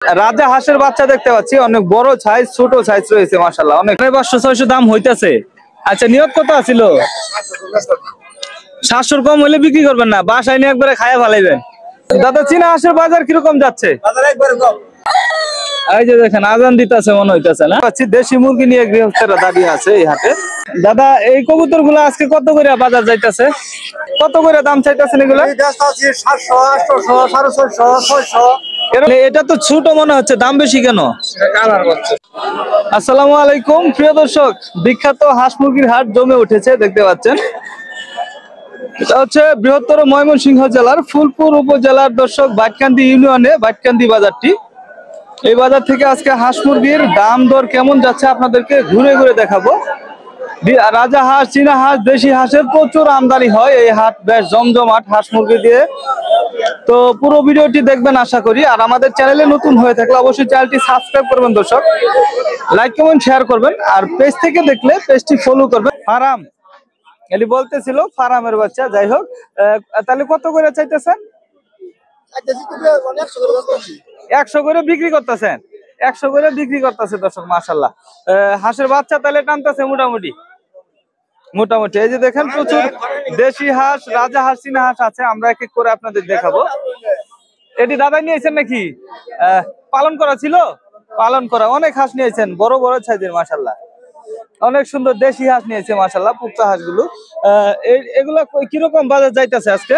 রাজা হাঁসের বাচ্চা দেখতে পাচ্ছি, অনেক বড় সাইজ, ছোট সাইজ রয়েছে মাশাআল্লাহ। অনেক 500-600 দাম হইতাছে। আচ্ছা, নিয়ত কত আছিল? 700 কম হইলে বিক্রি করবেন না, বাসায় নিয়ে একবারে খায়া ফেলাইবেন। দাদা, চীনা হাঁসের বাজার কিরকম যাচ্ছে? এই যে দেখেন আজান দিতেছে মনে হইতেছে না। দেশি মুরগি নিয়ে গৃহস্থরা দাঁড়িয়ে আছে এই হাটে। দাদা, এই কবুতর গুলো আজকে কত করে বাজার যাইতেছে? কত করে দাম চাইতেছেন এগুলো? 700, 800, 650, 600। এটা তো ছোট মনে হচ্ছে, দাম বেশি কেন? আসসালামু আলাইকুম প্রিয় দর্শক, বিখ্যাত হাঁস মুরগির হাট জমে উঠেছে দেখতে পাচ্ছেন। এটা হচ্ছে বৃহত্তর ময়মনসিংহ জেলার ফুলপুর উপজেলার দর্শক বাটকান্দি ইউনিয়নে বাটকান্দি বাজারটি। এই বাজার থেকে আজকে হাঁস মুরগির দাম দর কেমন যাচ্ছে আপনাদেরকে ঘুরে ঘুরে দেখাবো। রাজা হাঁস, চীনা হাঁস, দেশি হাঁসের প্রচুর আমদানি হয় এই হাট, বেশ জমজমাট হাঁস মুরগি দিয়ে। তো পুরো ভিডিওটি দেখবেন আশা করি। আর আমাদের চ্যানেলে নতুন হয়ে থাকলে অবশ্যই চ্যানেলটি সাবস্ক্রাইব করবেন দর্শক, লাইক কমেন্ট শেয়ার করবেন। আর পেজ থেকে দেখলে পেজটি ফলো করবেন। ফার্ম এলি বলতেছিল ফার্মের বাচ্চা, যাই হোক। তাহলে কত করে চাইতেছেন? 100 করে বিক্রি করতেছেন? 100 করে বিক্রি করতেছে দর্শক মাশাআল্লাহ। হাঁসের বাচ্চা তাহলে টানতেছে মোটামুটি। এই যে দেখেন প্রচুর দেশি হাঁস, রাজা হাঁস, চীনা হাঁস আছে। আমরা এক এক করে আপনাদের দেখাবো। এটি দাদা নিয়েছেন নাকি? পালন করা ছিল? পালন করা অনেক হাঁস নিয়েছেন, বড় বড় সাইজের মাশাআল্লাহ। অনেক সুন্দর দেশি হাঁস নিয়েছে মাশাআল্লাহ, পুক্তা হাঁসগুলো। এগুলা কিরকম বাজার যাইতেছে আজকে?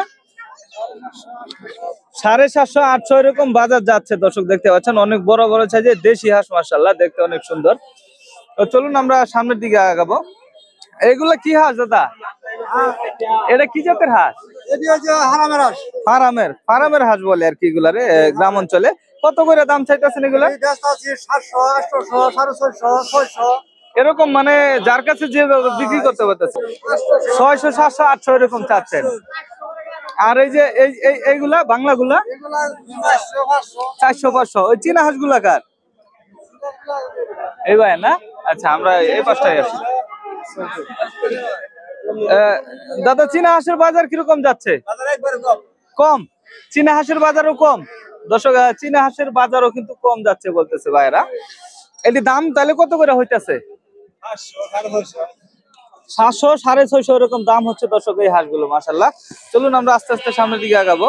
750, 800 এরকম বাজার যাচ্ছে দর্শক দেখতে পাচ্ছেন। অনেক বড় বড় সাইজের দেশি হাঁস মাশাআল্লাহ, দেখতে অনেক সুন্দর। তো চলুন আমরা সামনের দিকে আগাবো। এগুলা কি হাঁস দাদা? এটা কি জাতের হাঁস? ফার্মের হাঁস বলে আর কি এগুলারে গ্রাম অঞ্চলে। কত করে দাম চাইতেছেন এগুলা? 700, 800, 650, 600। এরকম মানে যার কাছে যে বিক্রি করতে পারতেছে 600, 700, 800 এরকম চাচ্ছেন। আর এই যে এইগুলা বাংলা গুলা 400, 500। ওই চীনা হাঁস গুলা কার? এই ভাই না? আচ্ছা, আমরা এই পাশটায় আসি। দাদা, চীনা হাঁসের বাজার কিরকম যাচ্ছে? কম? চীনা হাঁসের বাজারও কম দর্শক, চীনা হাঁসের বাজারও কিন্তু কম যাচ্ছে বলতেছে ভাইরা। এটি দাম তাহলে কত করে হইতেছে? 700, 650 এরকম দাম হচ্ছে দর্শক এই হাঁসগুলো মাশাআল্লাহ। চলুন আমরা আস্তে আস্তে সামনের দিকে আগাবো।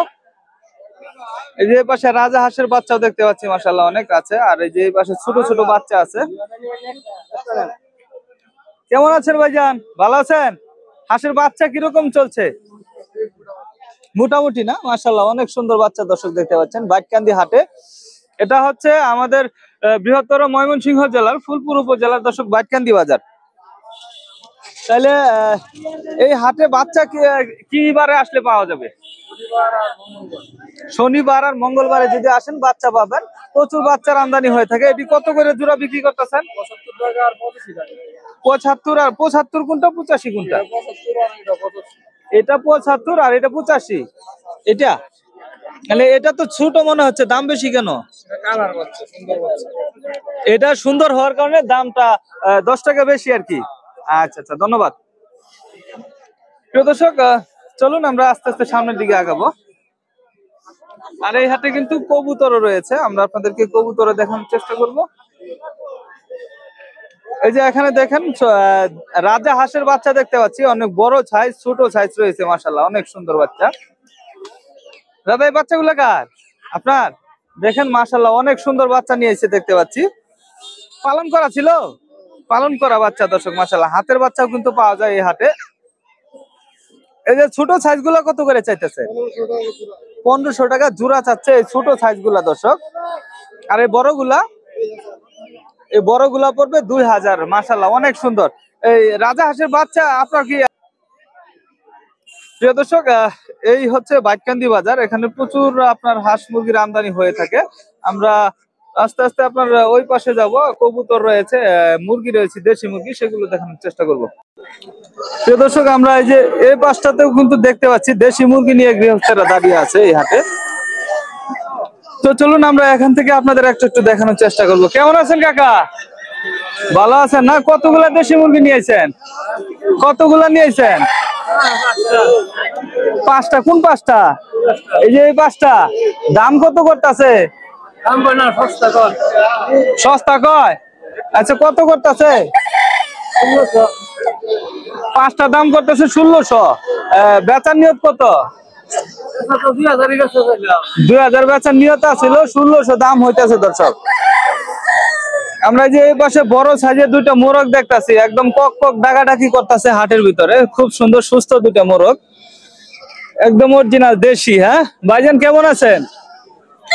এই যে পাশে রাজা হাঁসের বাচ্চাও দেখতে পাচ্ছি মাশাআল্লাহ, অনেক আছে। আর এই যে পাশে ছোট ছোট বাচ্চা আছে। কেমন আছেন ভাইজান? ভালো আছেন? হাঁসের বাচ্চা কিরকম চলছে? মোটামুটি না? মাশাআল্লাহ, অনেক সুন্দর বাচ্চা দর্শক দেখতে পাচ্ছেন বাটকান্দি হাটে। এটা হচ্ছে আমাদের বৃহত্তর ময়মনসিংহ জেলার ফুলপুর উপজেলার দর্শক বাটকান্দি বাজার। তাহলে এই হাটে বাচ্চা কি বারে আসলে পাওয়া যাবে? শনিবার আর মঙ্গলবারে যদি আসেন বাচ্চা পাবেন। প্রচুর বাচ্চার আমদানি হয়ে থাকে। এটি কত করে জোড়া বিক্রি করতেছেন? 75 আর 75 কোনটা, 85 কোনটা? এটা 75 আর এটা 85। এটা মানে এটা তো ছোট মনে হচ্ছে, দাম বেশি কেন? এটা সুন্দর হওয়ার কারণে দামটা 10 টাকা বেশি আর কি। আচ্ছা আচ্ছা, ধন্যবাদ প্রিয় দর্শক। চলুন আমরা আস্তে আস্তে সামনের দিকে আগাবো। আর এই হাটে কিন্তু কবুতরও রয়েছে, আমরা আপনাদেরকে কবুতর দেখানোর চেষ্টা করব। এই যে এখানে দেখেন রাজা হাঁসের বাচ্চা দেখতে পাচ্ছি, অনেক বড় সাইজ, ছোট সাইজ রয়েছে মাশাআল্লাহ, অনেক সুন্দর বাচ্চা। দাদা, এই বাচ্চাগুলো কার? আপনার? দেখেন মাশাআল্লাহ, অনেক সুন্দর বাচ্চা নিয়ে এসে দেখতে পাচ্ছি। পালন করা ছিল? পালন করা বাচ্চা দর্শক মাশাআল্লাহ। হাতের বাচ্চাও কিন্তু পাওয়া যায় এই হাটে। এই যে ছোট সাইজ গুলা কত করে চাইতেছে? 1500 টাকা জোড়া চাচ্ছে এই ছোট সাইজ গুলা দর্শক। আর এই বড়গুলা পড়বে 2000 মাশাআল্লাহ, অনেক সুন্দর। এই রাজা হাঁসের বাচ্চা আপনার কি? প্রিয় দর্শক, এই হচ্ছে বাটকান্দি বাজার। এখানে প্রচুর আপনার হাঁস মুরগির আমদানি হয়ে থাকে। আমরা আস্তে আস্তে আপনার ওই পাশে যাব। কবুতর রয়েছে, মুরগি রয়েছে, দেশি মুরগি, সেগুলো দেখানোর চেষ্টা করব। প্রিয় দর্শক, আমরা এই যে এই পাশটাতেও কিন্তু দেখতে পাচ্ছি দেশি মুরগি নিয়ে গৃহস্থরা দাঁড়িয়ে আছে এই হাটে। তো চলুন আমরা এখান থেকে আপনাদের একটু দেখানোর চেষ্টা করব। কেমন আছেন কাকা? ভালো আছেন না? কতগুলা দেশি মুরগি নিয়েছেন? কতগুলা নিয়েছেন? 5টা। কোন 5টা? এই যে এই 5টা। দাম কত করতেছে? সস্তা কয়? আচ্ছা কত করতেছে? 5টা দাম করতেছে 1600। বেচার নিয়ত কত? 2000 বেচার নিয়ত ছিল, 1600 দাম হইতেছে দর্শক। আমরা যে এই পাশে বড় সাইজের দুইটা মোরগ দেখতাছি, একদম কক কক ডাকাডাকি করতেছে হাটের ভিতরে। খুব সুন্দর সুস্থ দুইটা মোরগ, একদম অরিজিনাল দেশি। হ্যাঁ ভাইজান কেমন আছেন?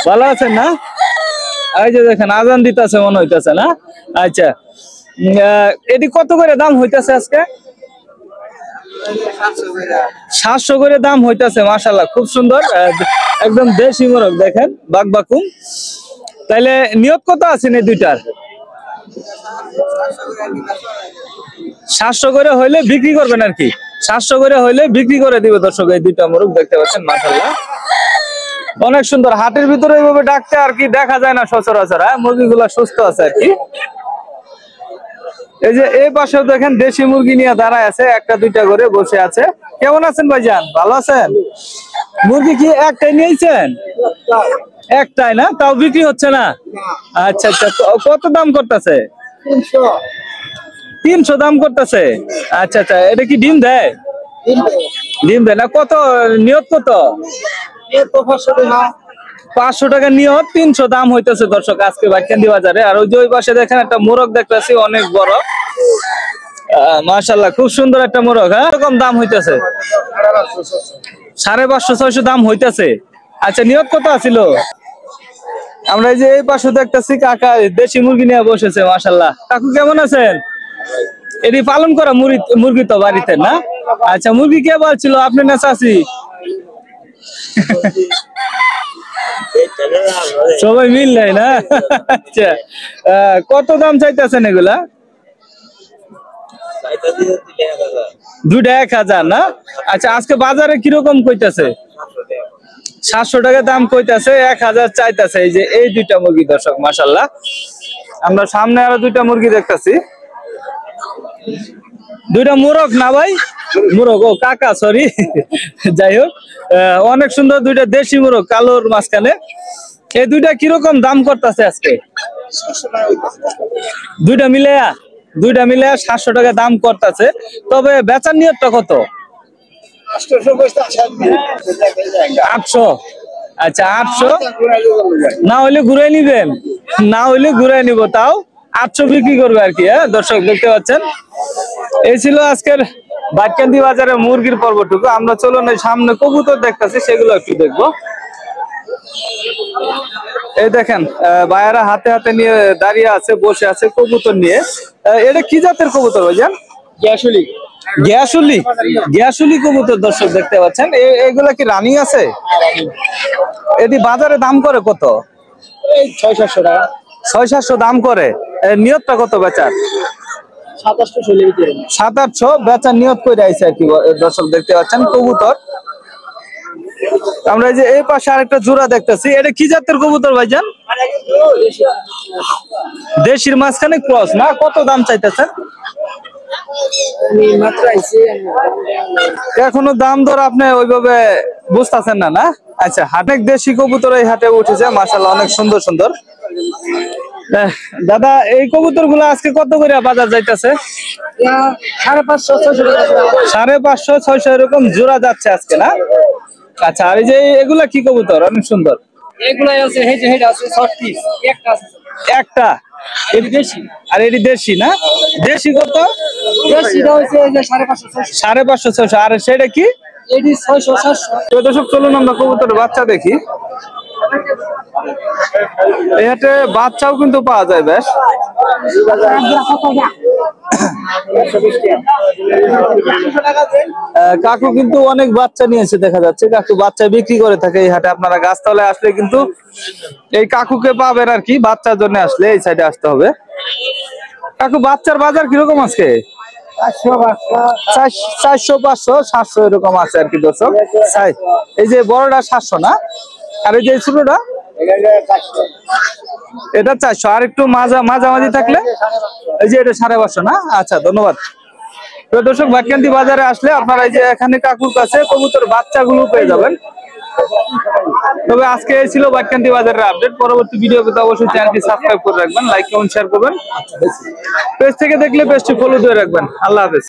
ভালো আছেন না? এই যে দেখেন আজান দিতেছে মনে হইতেছে না? আচ্ছা এটি কত করে দাম হইতেছে আজকে? 700 করে দাম হইতেছে। মাশাআল্লাহ খুব সুন্দর, একদম দেশি মোরগ দেখেন বাকবাকুম। তাইলে নিয়ত কত আছেন এই দুইটার? 700 করে হইলে বিক্রি করবেন আর কি? 700 করে হইলে বিক্রি করে দিবে দর্শক। এই দুইটা মোরগ দেখতে পাচ্ছেন, মাশাআল্লাহ অনেক সুন্দর। হাটের ভিতরে এইভাবে ডাকতে আর কি দেখা যায় না সচরাচর। মুরগিগুলা সুস্থ আছে আর কি। এই যে এই পাশেও দেখেন দেশি মুরগি নিয়ে দাঁড়ায় আছে, একটা দুইটা করে বসে আছে। কেমন আছেন ভাইজান? ভালো আছেন? মুরগি কি একটাই নিয়েছেন? একটাই না? তাও বিক্রি হচ্ছে না? আচ্ছা আচ্ছা, কত দাম করতেছে? 300 দাম করতেছে। আচ্ছা আচ্ছা, এটা কি ডিম দেয়? ডিম দেয় না? কত নিয়ত? কত? 500 টাকা নিয়ত, 300 দাম হইতেছে দর্শক আজকে বাইকান্দি বাজারে। আর ওই যে ওই পাশে দেখেন একটা মোরগ দেখতেছি অনেক বড়, মাশাআল্লাহ খুব সুন্দর একটা মোরগ। হ্যাঁ এরকম দাম হইতেছে 550-600 দাম হইতেছে। আচ্ছা নিয়ত কত আছিল? আমরা এই যে এই পাশে দেখতেছি কাকা দেশি মুরগি নিয়ে বসেছে, মাশাআল্লাহ। কাকু কেমন আছেন? এটি পালন করা মুরগি তো বাড়িতে না? আচ্ছা মুরগি কে বলছিল, আপনি না চাচি? সবাই মিল নাই না? আচ্ছা কত দাম চাইতেছেন এগুলা? দুইটা 1000 না? আচ্ছা আজকে বাজারে কিরকম কইতাছে? 700 টাকা দাম কইতাছে, 1000 চাইতাছে। এই যে এই দুইটা মুরগি দর্শক, মাশাআল্লাহ। আমরা সামনে আরো দুইটা মুরগি দেখতেছি, দুইটা মোরগ না ভাই? মোরগ, ও কাকা সরি। যাই হোক অনেক সুন্দর দুইটা দেশি মোরগ, কালোর মাঝখানে। এই দুইটা কিরকম দাম করতেছে আজকে? দুইটা মিলে 700 টাকা দাম করতেছে। তবে বেচার নিয়তটা কত? 800। আচ্ছা 800 না হইলে ঘুরাই নিবেন? না হইলে ঘুরাই নিব, তাও 800 বিক্রি করবে আর কি। হ্যাঁ দর্শক দেখতে পাচ্ছেন, এই ছিল আজকের বাইকান্দি বাজারে মুরগির পর্বটুকু। আমরা চলুন এই সামনে কবুতর দেখতেছি, সেগুলো একটু দেখবো। এই দেখেন ভাইয়ারা হাতে হাতে নিয়ে দাঁড়িয়ে আছে, বসে আছে কবুতর নিয়ে। এটা কি জাতের কবুতর ভাইজান? গ্যাসুলি কবুতর দর্শক দেখতে পাচ্ছেন। এগুলা কি রানিং আছে? এটি বাজারে দাম করে কত? 600-700 টাকা। 600-700 দাম করে। নিয়তটা কত বেচার? 700 বেচার নিয়ত করে আইছে আর কি দর্শক দেখতে পাচ্ছেন কবুতর। আমরা যে এই পাশে আরেকটা জোড়া দেখতেছি, এটা কি জাতের কবুতর ভাইজান? দেশির মাঝখানে ক্রস না? কত দাম চাইতেছেন? এখনো দাম দর আপনি ওইভাবে বুঝতেছেন না? না আচ্ছা, অনেক দেশি কবুতর এই হাটে উঠেছে, মাশাআল্লাহ অনেক সুন্দর সুন্দর। দাদা এই কবুতর গুলো আজকে কত করে বাজার যাইতেছে? 550-600 এরকম জোড়া যাচ্ছে আজকে না? আচ্ছা আর এই যে এগুলা কি কবুতর? অনেক সুন্দর। একটা আর এটি দেশি না? দেশি কত? 550-600। আর সেটা কি? দর্শক চলুন আমরা কবুতরের বাচ্চা দেখি। এই হাটে বাচ্চাও কিন্তু পাওয়া যায় বেশ। কাকু কিন্তু অনেক বাচ্চা নিয়েছে দেখা যাচ্ছে। কাকু বাচ্চা বিক্রি করে থাকে এই হাটে। আপনারা গাছতলায় আসলে কিন্তু এই কাকুকে পাবেন আর কি। বাচ্চার জন্য আসলে এই সাইডে আসতে হবে। কাকু বাচ্চার বাজার কিরকম আজকে? 400-500-700 এরকম আছে আর কি দর্শক। এই যে বড়টা 700 না? আর এই যে ছোটটা এটা 400। আর একটু মাঝামাঝি থাকলে এই যে এটা 550 না? আচ্ছা ধন্যবাদ। তো দর্শক বাইকান্দি বাজারে আসলে আপনারা এই যে এখানে কাকুর কাছে কবুতর বাচ্চাগুলো পেয়ে যাবেন। তবে আজকে এই ছিল বাইককান্দি বাজারের আপডেট। পরবর্তী ভিডিও পেতে অবশ্যই চ্যানেলটি সাবস্ক্রাইব করে রাখবেন, লাইক কমেন্ট শেয়ার করবেন। পেজ থেকে দেখলে পেজটি ফলো দিয়ে রাখবেন। আল্লাহ হাফেজ।